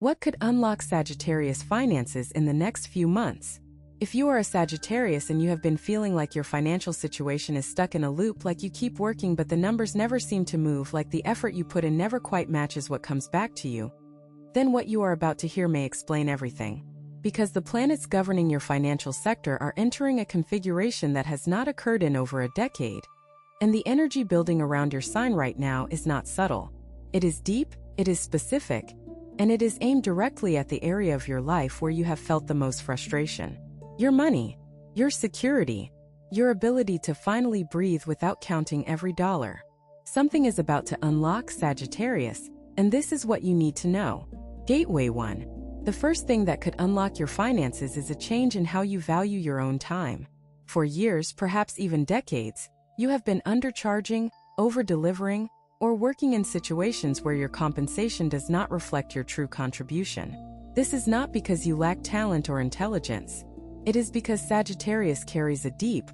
What could unlock Sagittarius finances in the next few months? If you are a Sagittarius and you have been feeling like your financial situation is stuck in a loop, like you keep working but the numbers never seem to move, like the effort you put in never quite matches what comes back to you, then what you are about to hear may explain everything. Because the planets governing your financial sector are entering a configuration that has not occurred in over a decade. And the energy building around your sign right now is not subtle. It is deep, it is specific, and it is aimed directly at the area of your life where you have felt the most frustration. Your money, your security, your ability to finally breathe without counting every dollar. Something is about to unlock, Sagittarius, and this is what you need to know. Gateway 1. The first thing that could unlock your finances is a change in how you value your own time. For years, perhaps even decades, you have been undercharging, over-delivering, or working in situations where your compensation does not reflect your true contribution. This is not because you lack talent or intelligence. It is because Sagittarius carries a deep,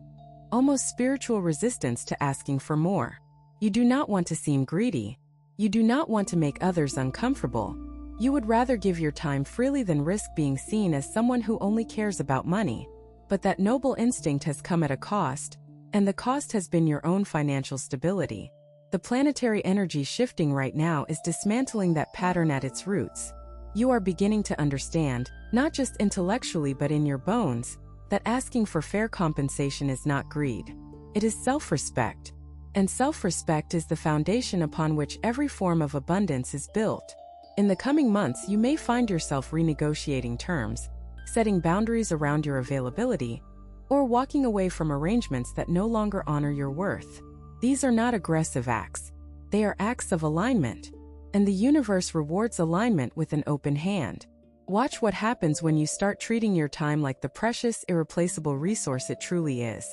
almost spiritual resistance to asking for more. You do not want to seem greedy. You do not want to make others uncomfortable. You would rather give your time freely than risk being seen as someone who only cares about money. But that noble instinct has come at a cost, and the cost has been your own financial stability. The planetary energy shifting right now is dismantling that pattern at its roots. You are beginning to understand, not just intellectually but in your bones, that asking for fair compensation is not greed. It is self-respect. And self-respect is the foundation upon which every form of abundance is built. In the coming months, you may find yourself renegotiating terms, setting boundaries around your availability, or walking away from arrangements that no longer honor your worth. These are not aggressive acts. They are acts of alignment. And the universe rewards alignment with an open hand. Watch what happens when you start treating your time like the precious, irreplaceable resource it truly is.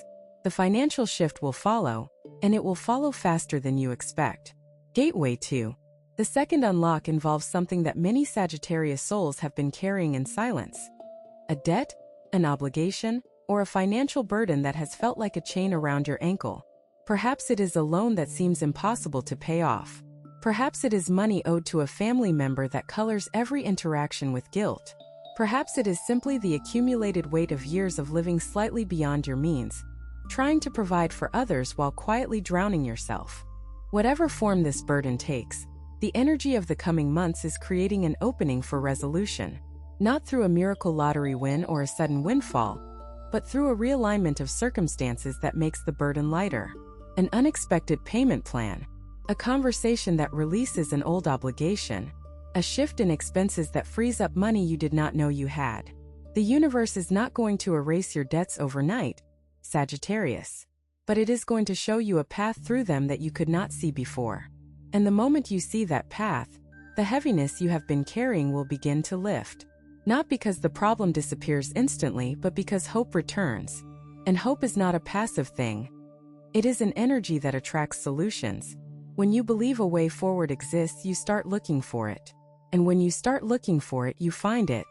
The financial shift will follow, and it will follow faster than you expect. Gateway 2. The second unlock involves something that many Sagittarius souls have been carrying in silence. A debt, an obligation, or a financial burden that has felt like a chain around your ankle. Perhaps it is a loan that seems impossible to pay off. Perhaps it is money owed to a family member that colors every interaction with guilt. Perhaps it is simply the accumulated weight of years of living slightly beyond your means, trying to provide for others while quietly drowning yourself. Whatever form this burden takes, the energy of the coming months is creating an opening for resolution, not through a miracle lottery win or a sudden windfall, but through a realignment of circumstances that makes the burden lighter. An unexpected payment plan, a conversation that releases an old obligation, a shift in expenses that frees up money you did not know you had. The universe is not going to erase your debts overnight, Sagittarius, but it is going to show you a path through them that you could not see before. And the moment you see that path, the heaviness you have been carrying will begin to lift. Not because the problem disappears instantly, but because hope returns. And hope is not a passive thing. It is an energy that attracts solutions. When you believe a way forward exists, you start looking for it. And when you start looking for it, you find it.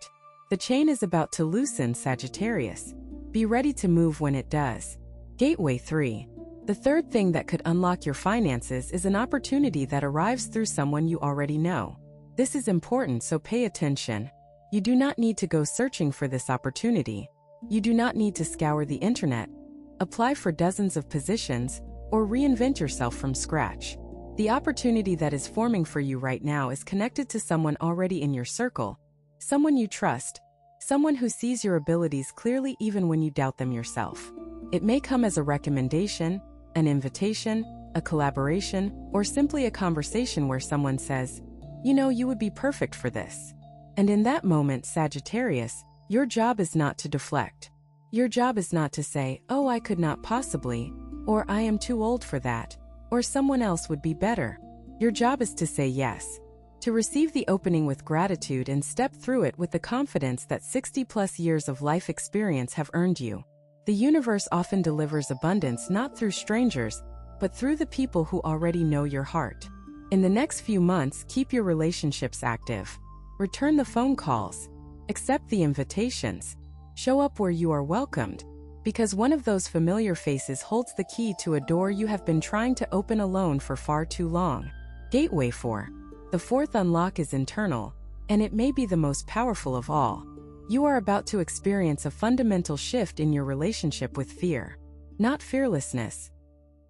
The chain is about to loosen, Sagittarius. Be ready to move when it does. Gateway 3. The third thing that could unlock your finances is an opportunity that arrives through someone you already know. This is important, so pay attention. You do not need to go searching for this opportunity. You do not need to scour the internet, apply for dozens of positions, or reinvent yourself from scratch. The opportunity that is forming for you right now is connected to someone already in your circle, someone you trust, someone who sees your abilities clearly even when you doubt them yourself. It may come as a recommendation, an invitation, a collaboration, or simply a conversation where someone says, "You know, you would be perfect for this." And in that moment, Sagittarius, your job is not to deflect. Your job is not to say, "Oh, I could not possibly," or "I am too old for that," or "someone else would be better." Your job is to say yes, to receive the opening with gratitude and step through it with the confidence that 60+ years of life experience have earned you. The universe often delivers abundance not through strangers, but through the people who already know your heart. In the next few months, keep your relationships active. Return the phone calls. Accept the invitations. Show up where you are welcomed, because one of those familiar faces holds the key to a door you have been trying to open alone for far too long. Gateway 4. The fourth unlock is internal, and it may be the most powerful of all. You are about to experience a fundamental shift in your relationship with fear. Not fearlessness.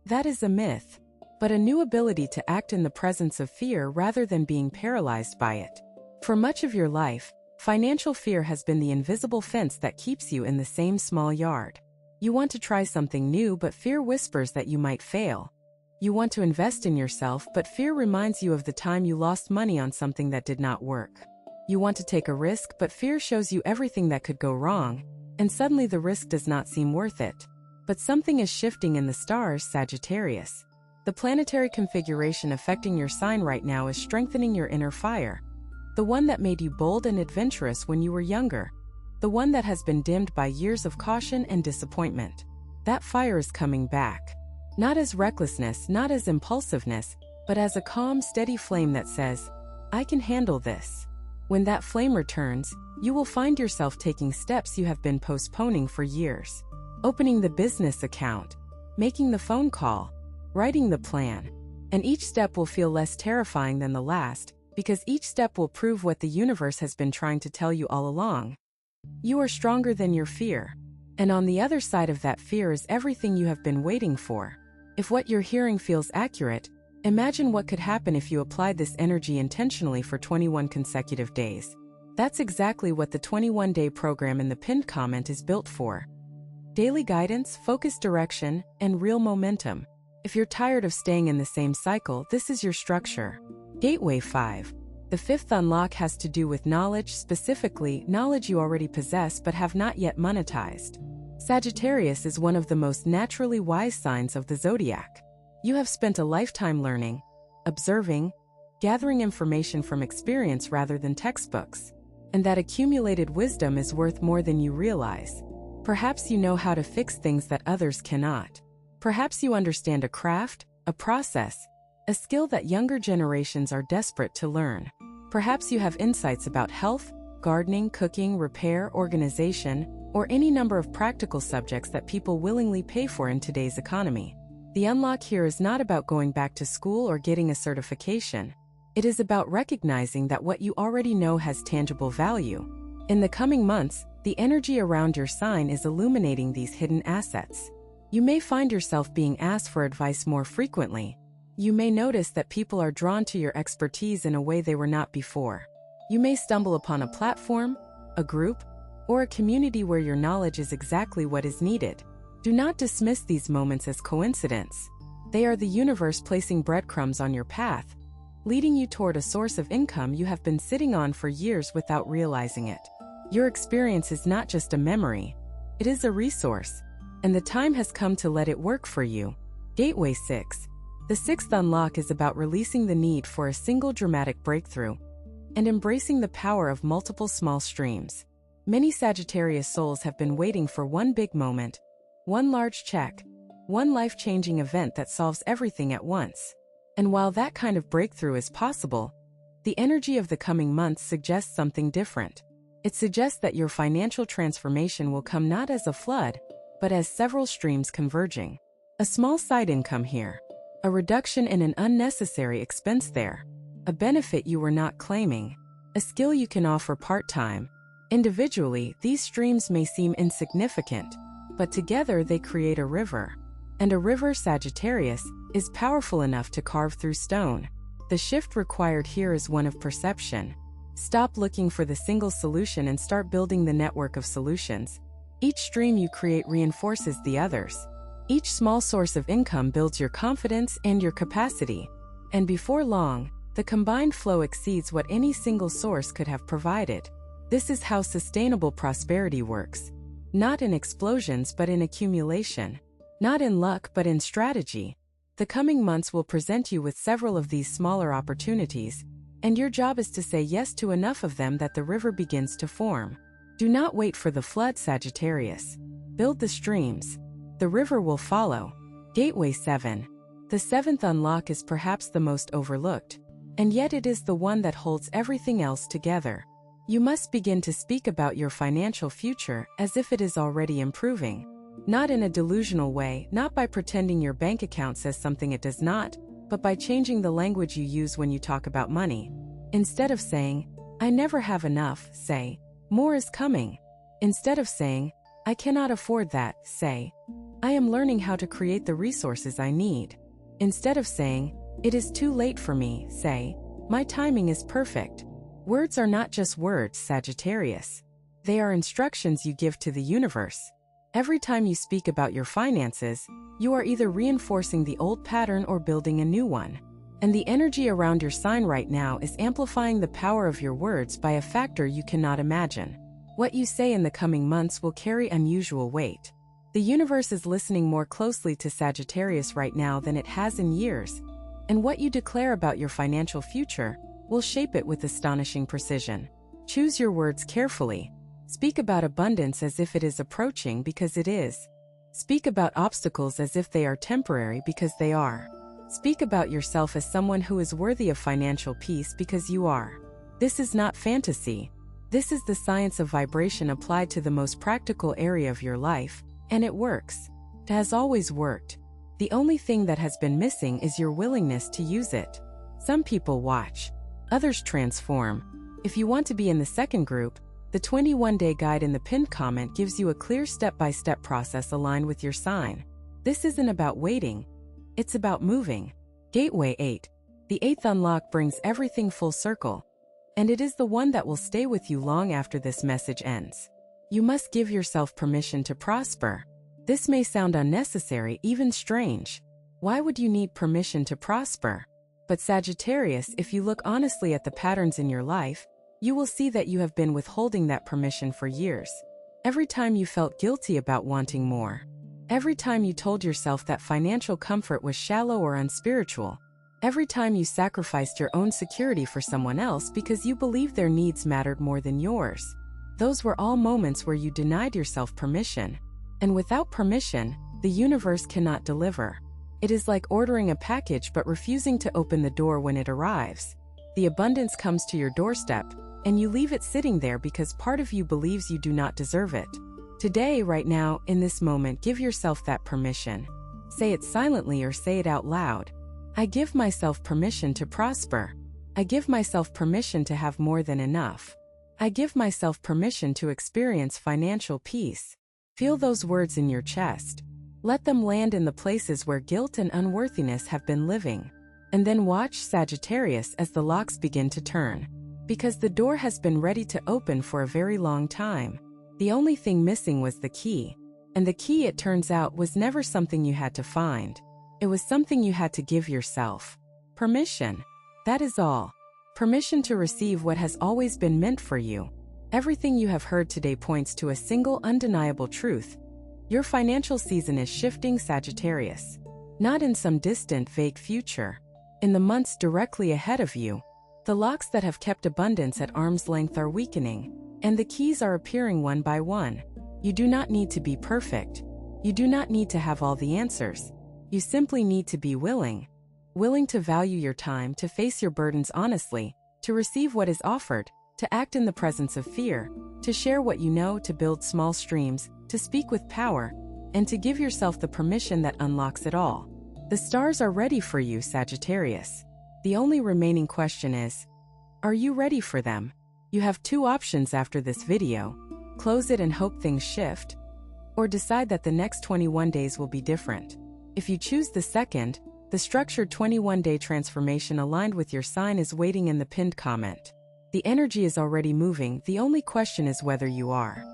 That is a myth, but a new ability to act in the presence of fear rather than being paralyzed by it. For much of your life, financial fear has been the invisible fence that keeps you in the same small yard. You want to try something new, but fear whispers that you might fail. You want to invest in yourself, but fear reminds you of the time you lost money on something that did not work. You want to take a risk, but fear shows you everything that could go wrong, and suddenly the risk does not seem worth it. But something is shifting in the stars, Sagittarius. The planetary configuration affecting your sign right now is strengthening your inner fire. The one that made you bold and adventurous when you were younger. The one that has been dimmed by years of caution and disappointment. That fire is coming back. Not as recklessness, not as impulsiveness, but as a calm, steady flame that says, "I can handle this." When that flame returns, you will find yourself taking steps you have been postponing for years. Opening the business account, making the phone call, writing the plan. And each step will feel less terrifying than the last, because each step will prove what the universe has been trying to tell you all along. You are stronger than your fear. And on the other side of that fear is everything you have been waiting for. If what you're hearing feels accurate, imagine what could happen if you applied this energy intentionally for 21 consecutive days. That's exactly what the 21-day program in the pinned comment is built for. Daily guidance, focused direction, and real momentum. If you're tired of staying in the same cycle, this is your structure. Gateway 5. The fifth unlock has to do with knowledge, specifically knowledge you already possess but have not yet monetized. Sagittarius is one of the most naturally wise signs of the zodiac. You have spent a lifetime learning, observing, gathering information from experience rather than textbooks. And that accumulated wisdom is worth more than you realize. Perhaps you know how to fix things that others cannot. Perhaps you understand a craft, a process, a skill that younger generations are desperate to learn. Perhaps you have insights about health, gardening, cooking, repair, organization, or any number of practical subjects that people willingly pay for in today's economy. The unlock here is not about going back to school or getting a certification. It is about recognizing that what you already know has tangible value. In the coming months, the energy around your sign is illuminating these hidden assets. You may find yourself being asked for advice more frequently. You may notice that people are drawn to your expertise in a way they were not before. You may stumble upon a platform, a group, or a community where your knowledge is exactly what is needed. Do not dismiss these moments as coincidence. They are the universe placing breadcrumbs on your path, leading you toward a source of income you have been sitting on for years without realizing it. Your experience is not just a memory, it is a resource, and the time has come to let it work for you. Gateway 6. The sixth unlock is about releasing the need for a single dramatic breakthrough and embracing the power of multiple small streams. Many Sagittarius souls have been waiting for one big moment, one large check, one life-changing event that solves everything at once. And while that kind of breakthrough is possible, the energy of the coming months suggests something different. It suggests that your financial transformation will come not as a flood, but as several streams converging. A small side income here, a reduction in an unnecessary expense there, a benefit you were not claiming, a skill you can offer part-time. Individually, these streams may seem insignificant, but together they create a river. And a river, Sagittarius, is powerful enough to carve through stone. The shift required here is one of perception. Stop looking for the single solution and start building the network of solutions. Each stream you create reinforces the others. Each small source of income builds your confidence and your capacity. And before long, the combined flow exceeds what any single source could have provided. This is how sustainable prosperity works. Not in explosions but in accumulation. Not in luck but in strategy. The coming months will present you with several of these smaller opportunities, and your job is to say yes to enough of them that the river begins to form. Do not wait for the flood, Sagittarius. Build the streams. The river will follow. Gateway 7. The seventh unlock is perhaps the most overlooked, and yet it is the one that holds everything else together. You must begin to speak about your financial future as if it is already improving. Not in a delusional way, not by pretending your bank account says something it does not, but by changing the language you use when you talk about money. Instead of saying, I never have enough, say, more is coming. Instead of saying, I cannot afford that, say, I am learning how to create the resources I need. Instead of saying, it is too late for me, say, my timing is perfect. Words are not just words, Sagittarius. They are instructions you give to the universe. Every time you speak about your finances, you are either reinforcing the old pattern or building a new one. And the energy around your sign right now is amplifying the power of your words by a factor you cannot imagine. What you say in the coming months will carry unusual weight. The universe is listening more closely to Sagittarius right now than it has in years. And what you declare about your financial future will shape it with astonishing precision. Choose your words carefully. Speak about abundance as if it is approaching, because it is. Speak about obstacles as if they are temporary, because they are. Speak about yourself as someone who is worthy of financial peace, because you are. This is not fantasy. This is the science of vibration applied to the most practical area of your life, and it works. It has always worked. The only thing that has been missing is your willingness to use it. Some people watch, others transform. If you want to be in the second group, the 21-day guide in the pinned comment gives you a clear step-by-step process aligned with your sign. This isn't about waiting. It's about moving. Gateway 8. The 8th unlock brings everything full circle. And it is the one that will stay with you long after this message ends. You must give yourself permission to prosper. This may sound unnecessary, even strange. Why would you need permission to prosper? But Sagittarius, if you look honestly at the patterns in your life, you will see that you have been withholding that permission for years. Every time you felt guilty about wanting more. Every time you told yourself that financial comfort was shallow or unspiritual. Every time you sacrificed your own security for someone else because you believed their needs mattered more than yours. Those were all moments where you denied yourself permission. And without permission, the universe cannot deliver. It is like ordering a package but refusing to open the door when it arrives. The abundance comes to your doorstep, and you leave it sitting there because part of you believes you do not deserve it. Today, right now, in this moment, give yourself that permission. Say it silently or say it out loud. I give myself permission to prosper. I give myself permission to have more than enough. I give myself permission to experience financial peace. Feel those words in your chest. Let them land in the places where guilt and unworthiness have been living. And then watch, Sagittarius, as the locks begin to turn. Because the door has been ready to open for a very long time. The only thing missing was the key. And the key, it turns out, was never something you had to find. It was something you had to give yourself. Permission. That is all. Permission to receive what has always been meant for you. Everything you have heard today points to a single undeniable truth. Your financial season is shifting, Sagittarius. Not in some distant, vague future. In the months directly ahead of you. The locks that have kept abundance at arm's length are weakening, and the keys are appearing one by one. You do not need to be perfect. You do not need to have all the answers. You simply need to be willing. Willing to value your time, to face your burdens honestly, to receive what is offered, to act in the presence of fear, to share what you know, to build small streams, to speak with power, and to give yourself the permission that unlocks it all. The stars are ready for you, Sagittarius. The only remaining question is, are you ready for them? You have two options after this video. Close it and hope things shift, or decide that the next 21 days will be different. If you choose the second, the structured 21-day transformation aligned with your sign is waiting in the pinned comment. The energy is already moving, the only question is whether you are.